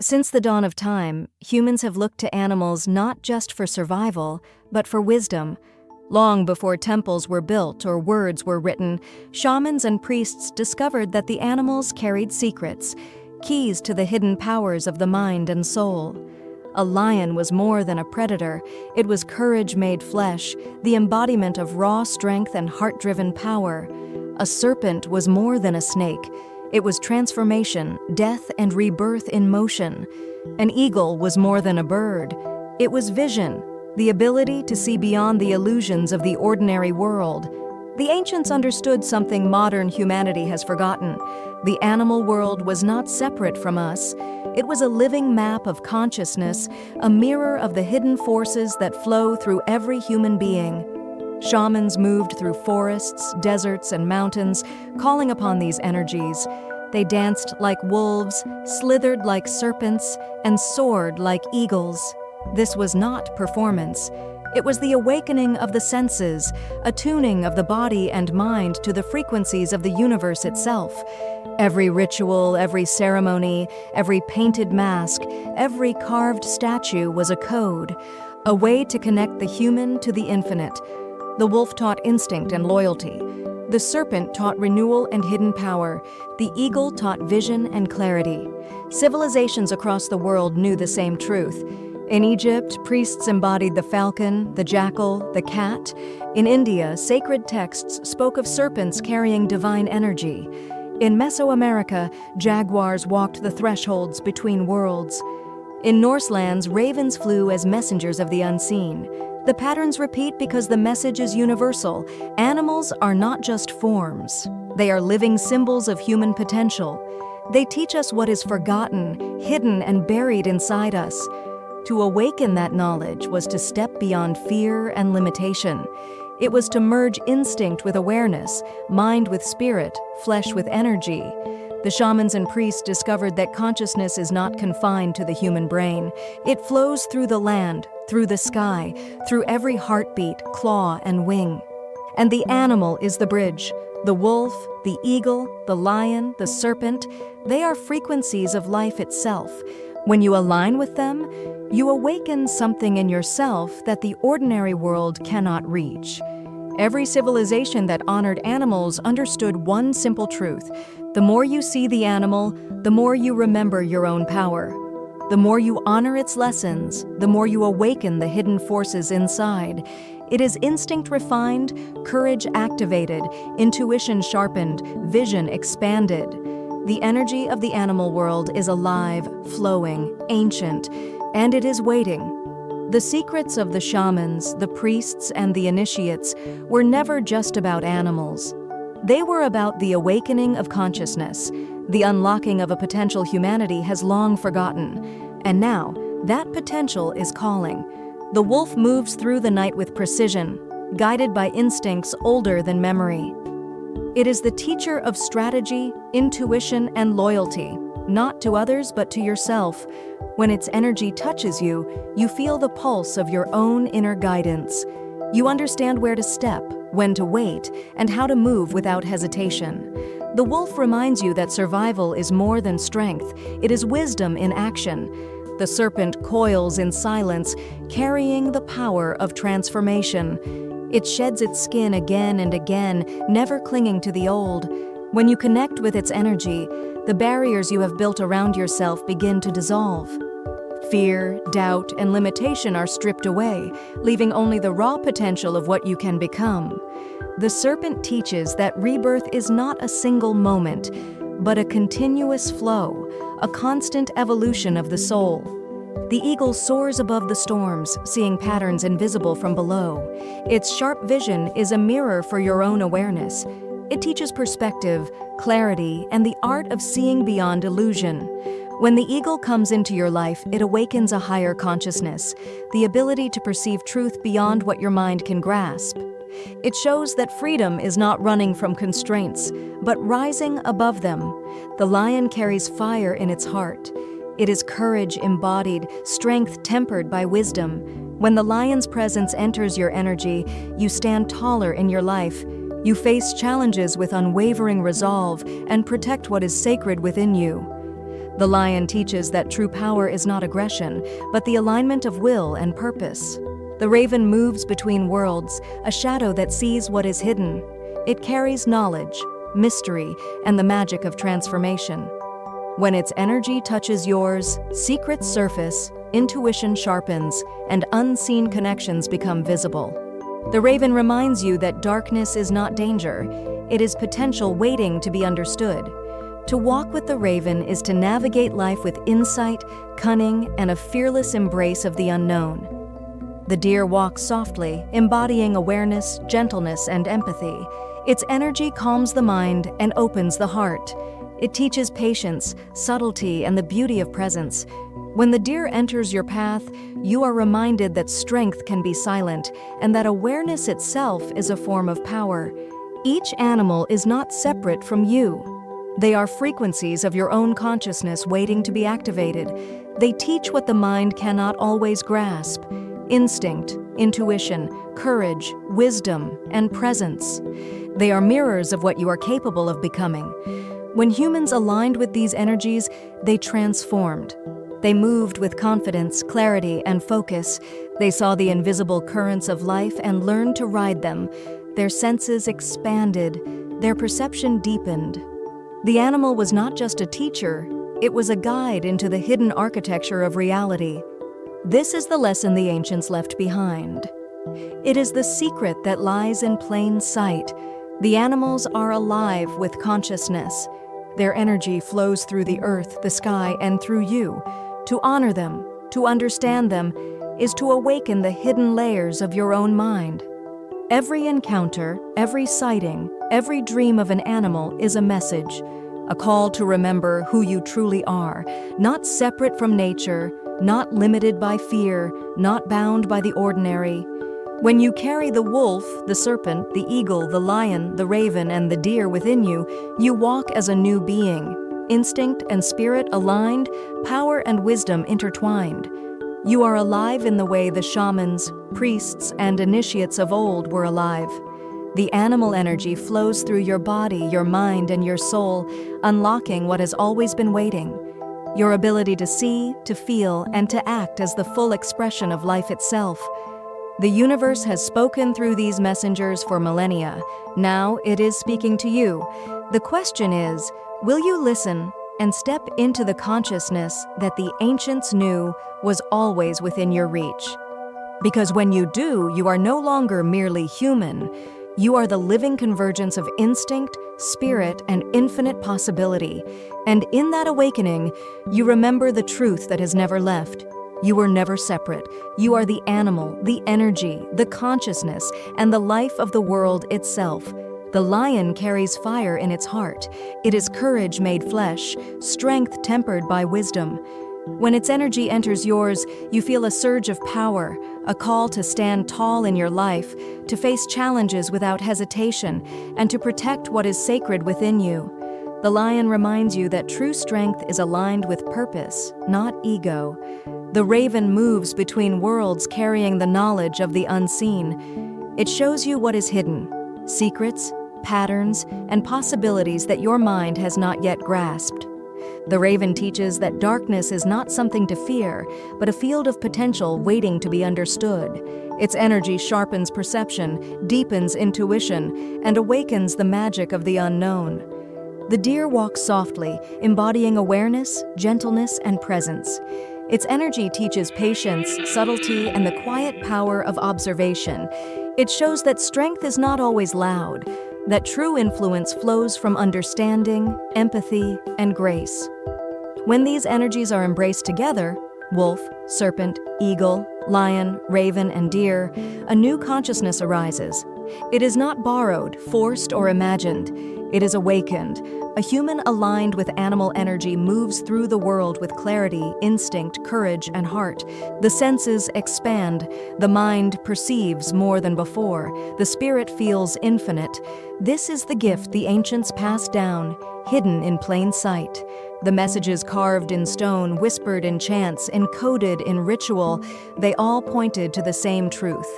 Since the dawn of time, humans have looked to animals not just for survival, but for wisdom. Long before temples were built or words were written, shamans and priests discovered that the animals carried secrets, keys to the hidden powers of the mind and soul. A lion was more than a predator. It was courage made flesh, the embodiment of raw strength and heart-driven power. A serpent was more than a snake. It was transformation, death, and rebirth in motion. An eagle was more than a bird. It was vision, the ability to see beyond the illusions of the ordinary world. The ancients understood something modern humanity has forgotten. The animal world was not separate from us. It was a living map of consciousness, a mirror of the hidden forces that flow through every human being. Shamans moved through forests, deserts, and mountains, calling upon these energies. They danced like wolves, slithered like serpents, and soared like eagles. This was not performance. It was the awakening of the senses, a tuning of the body and mind to the frequencies of the universe itself. Every ritual, every ceremony, every painted mask, every carved statue was a code, a way to connect the human to the infinite. The wolf taught instinct and loyalty. The serpent taught renewal and hidden power. The eagle taught vision and clarity. Civilizations across the world knew the same truth. In Egypt, priests embodied the falcon, the jackal, the cat. In India, sacred texts spoke of serpents carrying divine energy. In Mesoamerica, jaguars walked the thresholds between worlds. In Norse lands, ravens flew as messengers of the unseen. The patterns repeat because the message is universal. Animals are not just forms. They are living symbols of human potential. They teach us what is forgotten, hidden, and buried inside us. To awaken that knowledge was to step beyond fear and limitation. It was to merge instinct with awareness, mind with spirit, flesh with energy. The shamans and priests discovered that consciousness is not confined to the human brain. It flows through the land, through the sky, through every heartbeat, claw, and wing. And the animal is the bridge. The wolf, the eagle, the lion, the serpent, they are frequencies of life itself. When you align with them, you awaken something in yourself that the ordinary world cannot reach. Every civilization that honored animals understood one simple truth. The more you see the animal, the more you remember your own power. The more you honor its lessons, the more you awaken the hidden forces inside. It is instinct refined, courage activated, intuition sharpened, vision expanded. The energy of the animal world is alive, flowing, ancient, and it is waiting. The secrets of the shamans, the priests, and the initiates were never just about animals. They were about the awakening of consciousness. The unlocking of a potential humanity has long forgotten. And now, that potential is calling. The wolf moves through the night with precision, guided by instincts older than memory. It is the teacher of strategy, intuition, and loyalty, not to others but to yourself. When its energy touches you, you feel the pulse of your own inner guidance. You understand where to step, when to wait, and how to move without hesitation. The wolf reminds you that survival is more than strength. It is wisdom in action. The serpent coils in silence, carrying the power of transformation. It sheds its skin again and again, never clinging to the old. When you connect with its energy, the barriers you have built around yourself begin to dissolve. Fear, doubt, and limitation are stripped away, leaving only the raw potential of what you can become. The serpent teaches that rebirth is not a single moment, but a continuous flow, a constant evolution of the soul. The eagle soars above the storms, seeing patterns invisible from below. Its sharp vision is a mirror for your own awareness. It teaches perspective, clarity, and the art of seeing beyond illusion. When the eagle comes into your life, it awakens a higher consciousness, the ability to perceive truth beyond what your mind can grasp. It shows that freedom is not running from constraints, but rising above them. The lion carries fire in its heart. It is courage embodied, strength tempered by wisdom. When the lion's presence enters your energy, you stand taller in your life. You face challenges with unwavering resolve and protect what is sacred within you. The lion teaches that true power is not aggression, but the alignment of will and purpose. The raven moves between worlds, a shadow that sees what is hidden. It carries knowledge, mystery, and the magic of transformation. When its energy touches yours, secrets surface, intuition sharpens, and unseen connections become visible. The raven reminds you that darkness is not danger, it is potential waiting to be understood. To walk with the raven is to navigate life with insight, cunning, and a fearless embrace of the unknown. The deer walks softly, embodying awareness, gentleness, and empathy. Its energy calms the mind and opens the heart. It teaches patience, subtlety, and the beauty of presence. When the deer enters your path, you are reminded that strength can be silent and that awareness itself is a form of power. Each animal is not separate from you. They are frequencies of your own consciousness waiting to be activated. They teach what the mind cannot always grasp: instinct, intuition, courage, wisdom, and presence. They are mirrors of what you are capable of becoming. When humans aligned with these energies, they transformed. They moved with confidence, clarity, and focus. They saw the invisible currents of life and learned to ride them. Their senses expanded, their perception deepened. The animal was not just a teacher, it was a guide into the hidden architecture of reality. This is the lesson the ancients left behind. It is the secret that lies in plain sight. The animals are alive with consciousness. Their energy flows through the earth, the sky, and through you. To honor them, to understand them, is to awaken the hidden layers of your own mind. Every encounter, every sighting, every dream of an animal is a message, a call to remember who you truly are, not separate from nature, not limited by fear, not bound by the ordinary. When you carry the wolf, the serpent, the eagle, the lion, the raven, and the deer within you, you walk as a new being. Instinct and spirit aligned, power and wisdom intertwined. You are alive in the way the shamans, priests, and initiates of old were alive. The animal energy flows through your body, your mind, and your soul, unlocking what has always been waiting. Your ability to see, to feel, and to act as the full expression of life itself. The universe has spoken through these messengers for millennia. Now it is speaking to you. The question is, will you listen and step into the consciousness that the ancients knew was always within your reach? Because when you do, you are no longer merely human. You are the living convergence of instinct, spirit, and infinite possibility. And in that awakening, you remember the truth that has never left. You were never separate. You are the animal, the energy, the consciousness, and the life of the world itself. The lion carries fire in its heart. It is courage made flesh, strength tempered by wisdom. When its energy enters yours, you feel a surge of power, a call to stand tall in your life, to face challenges without hesitation, and to protect what is sacred within you. The lion reminds you that true strength is aligned with purpose, not ego. The raven moves between worlds carrying the knowledge of the unseen. It shows you what is hidden, secrets, patterns, and possibilities that your mind has not yet grasped. The raven teaches that darkness is not something to fear, but a field of potential waiting to be understood. Its energy sharpens perception, deepens intuition, and awakens the magic of the unknown. The deer walks softly, embodying awareness, gentleness, and presence. Its energy teaches patience, subtlety, and the quiet power of observation. It shows that strength is not always loud, that true influence flows from understanding, empathy, and grace. When these energies are embraced together, wolf, serpent, eagle, lion, raven, and deer, a new consciousness arises. It is not borrowed, forced, or imagined. It is awakened. A human aligned with animal energy moves through the world with clarity, instinct, courage, and heart. The senses expand. The mind perceives more than before. The spirit feels infinite. This is the gift the ancients passed down, hidden in plain sight. The messages carved in stone, whispered in chants, encoded in ritual, they all pointed to the same truth.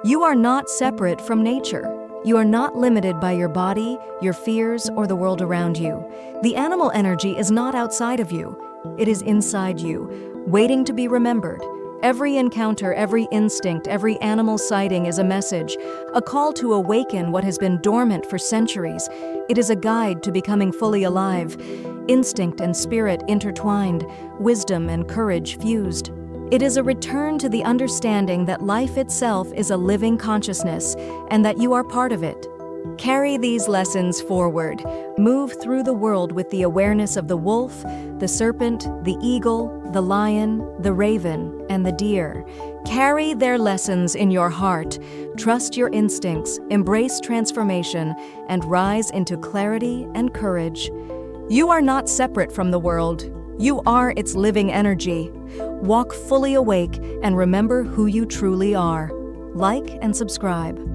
You are not separate from nature. You are not limited by your body, your fears, or the world around you. The animal energy is not outside of you. It is inside you, waiting to be remembered. Every encounter, every instinct, every animal sighting is a message, a call to awaken what has been dormant for centuries. It is a guide to becoming fully alive, instinct and spirit intertwined, wisdom and courage fused. It is a return to the understanding that life itself is a living consciousness and that you are part of it. Carry these lessons forward. Move through the world with the awareness of the wolf, the serpent, the eagle, the lion, the raven, and the deer. Carry their lessons in your heart. Trust your instincts, embrace transformation, and rise into clarity and courage. You are not separate from the world. You are its living energy. Walk fully awake and remember who you truly are. Like and subscribe.